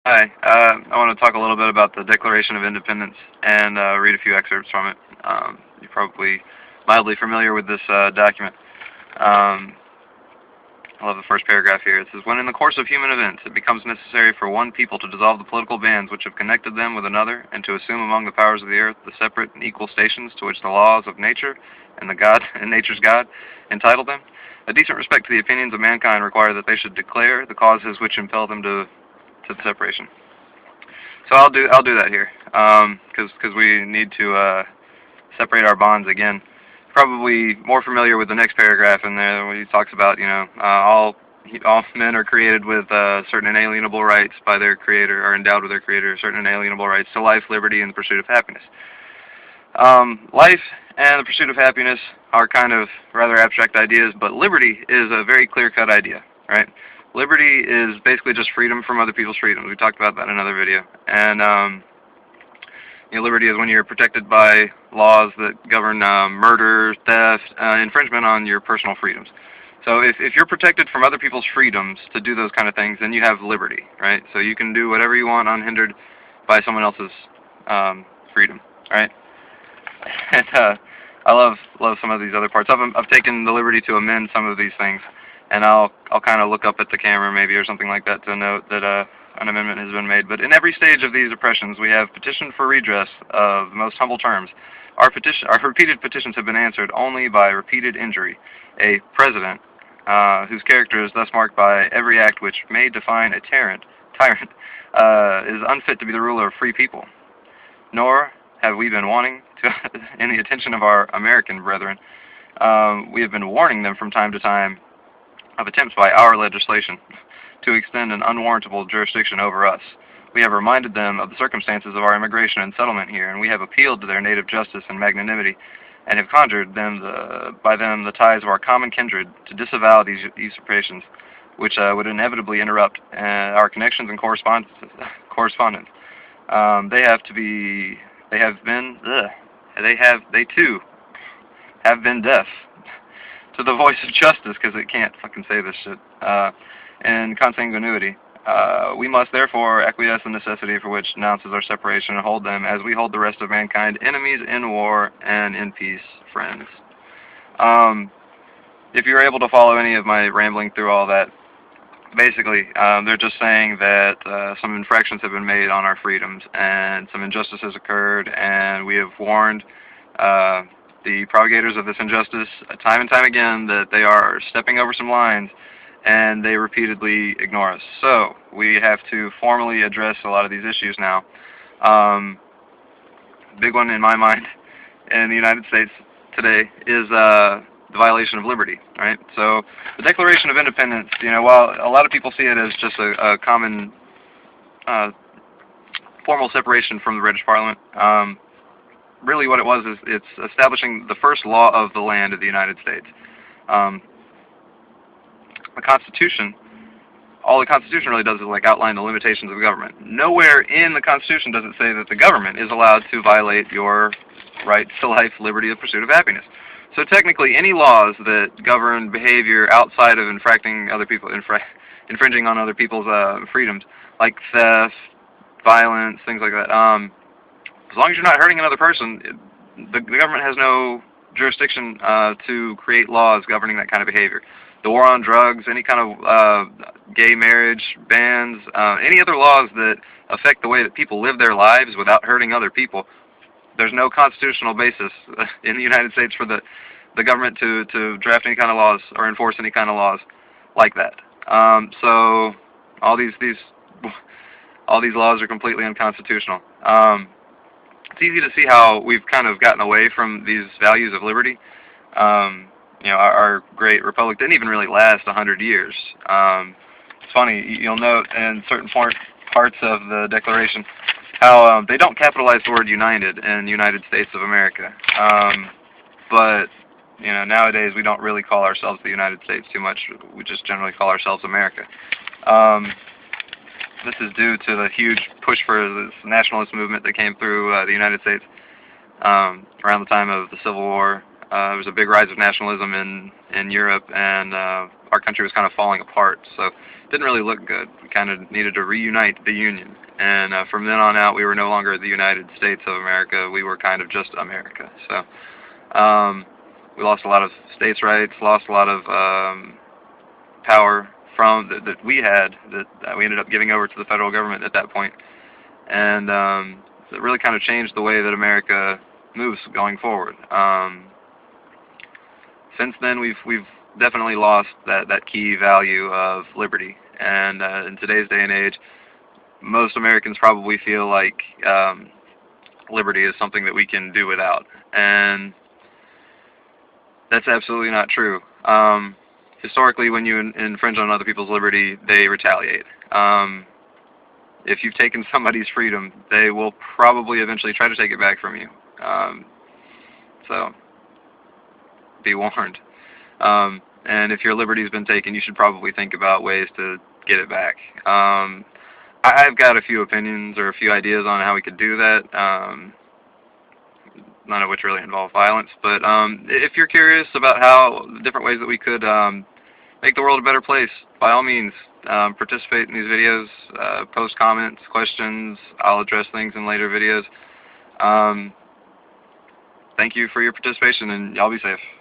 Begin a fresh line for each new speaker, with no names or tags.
Hi, I want to talk a little bit about the Declaration of Independence and read a few excerpts from it. You're probably mildly familiar with this document. Um, I love the first paragraph here. It says, when in the course of human events it becomes necessary for one people to dissolve the political bands which have connected them with another, and to assume among the powers of the earth the separate and equal stations to which the laws of nature and the God and nature's God entitle them, a decent respect to the opinions of mankind require that they should declare the causes which impel them to the separation. So I'll do that here, because we need to separate our bonds again. Probably more familiar with the next paragraph in there where he talks about all men are created with certain inalienable rights by their creator, are endowed with their creator, certain inalienable rights to life, liberty, and the pursuit of happiness. Life and the pursuit of happiness are kind of rather abstract ideas, but liberty is a very clear-cut idea, right? Liberty is basically just freedom from other people's freedoms. We talked about that in another video. And liberty is when you're protected by laws that govern murder, theft, infringement on your personal freedoms. So if you're protected from other people's freedoms to do those kind of things, then you have liberty, right? So you can do whatever you want unhindered by someone else's freedom, right? And I love some of these other parts. I've taken the liberty to amend some of these things, and I'll kind of look up at the camera maybe or something like that to note that an amendment has been made. But in every stage of these oppressions, we have petitioned for redress of the most humble terms. Our repeated petitions have been answered only by repeated injury. A president whose character is thus marked by every act which may define a tyrant, is unfit to be the ruler of free people. Nor have we been wanting to, in the attention of our American brethren, we have been warning them from time to time of attempts by our legislation to extend an unwarrantable jurisdiction over us. We have reminded them of the circumstances of our immigration and settlement here, and we have appealed to their native justice and magnanimity, and have conjured them by them the ties of our common kindred to disavow these usurpations, which would inevitably interrupt our connections and correspondence. They too have been deaf to the voice of justice, because it can't fucking say this shit, and consanguinity. We must therefore acquiesce in the necessity for which announces our separation, and hold them, as we hold the rest of mankind, enemies in war and in peace, friends. If you're able to follow any of my rambling through all that, basically, they're just saying that some infractions have been made on our freedoms, and some injustice has occurred, and we have warned the propagators of this injustice time and time again that they are stepping over some lines, and they repeatedly ignore us. So we have to formally address a lot of these issues now. Big one in my mind in the United States today is the violation of liberty, right? So the Declaration of Independence, while a lot of people see it as just a common formal separation from the British Parliament, really what it was is it's establishing the first law of the land of the United States. The Constitution, all the Constitution really does is outline the limitations of government. Nowhere in the Constitution does it say that the government is allowed to violate your right to life, liberty, and pursuit of happiness. So technically, any laws that govern behavior outside of infringing on other people's freedoms, like theft, violence, things like that, as long as you're not hurting another person, the government has no jurisdiction to create laws governing that kind of behavior. The war on drugs, any kind of gay marriage bans, any other laws that affect the way that people live their lives without hurting other people, there's no constitutional basis in the United States for the government to draft any kind of laws or enforce any kind of laws like that. So all these laws are completely unconstitutional. It's easy to see how we've kind of gotten away from these values of liberty. Our great republic didn't even really last 100 years. It's funny, you'll note in certain parts of the Declaration how they don't capitalize the word united in United States of America. But nowadays we don't really call ourselves the United States too much. We just generally call ourselves America. This is due to the huge push for this nationalist movement that came through the United States around the time of the Civil War. There was a big rise of nationalism in Europe, and our country was kind of falling apart, so it didn't really look good. We kind of needed to reunite the Union, and from then on out, we were no longer the United States of America. We were kind of just America. So we lost a lot of states' rights, lost a lot of power from that we had, that we ended up giving over to the federal government at that point, and it really kind of changed the way that America moves going forward. Since then, we've definitely lost that key value of liberty, and in today's day and age, most Americans probably feel like liberty is something that we can do without, and that's absolutely not true. Historically, when you infringe on other people's liberty, they retaliate. If you've taken somebody's freedom, they will probably eventually try to take it back from you. So, be warned. And if your liberty's been taken, you should probably think about ways to get it back. I've got a few opinions or a few ideas on how we could do that, none of which really involve violence. But if you're curious about how different ways that we could make the world a better place, by all means, participate in these videos, post comments, questions. I'll address things in later videos. Thank you for your participation, and y'all be safe.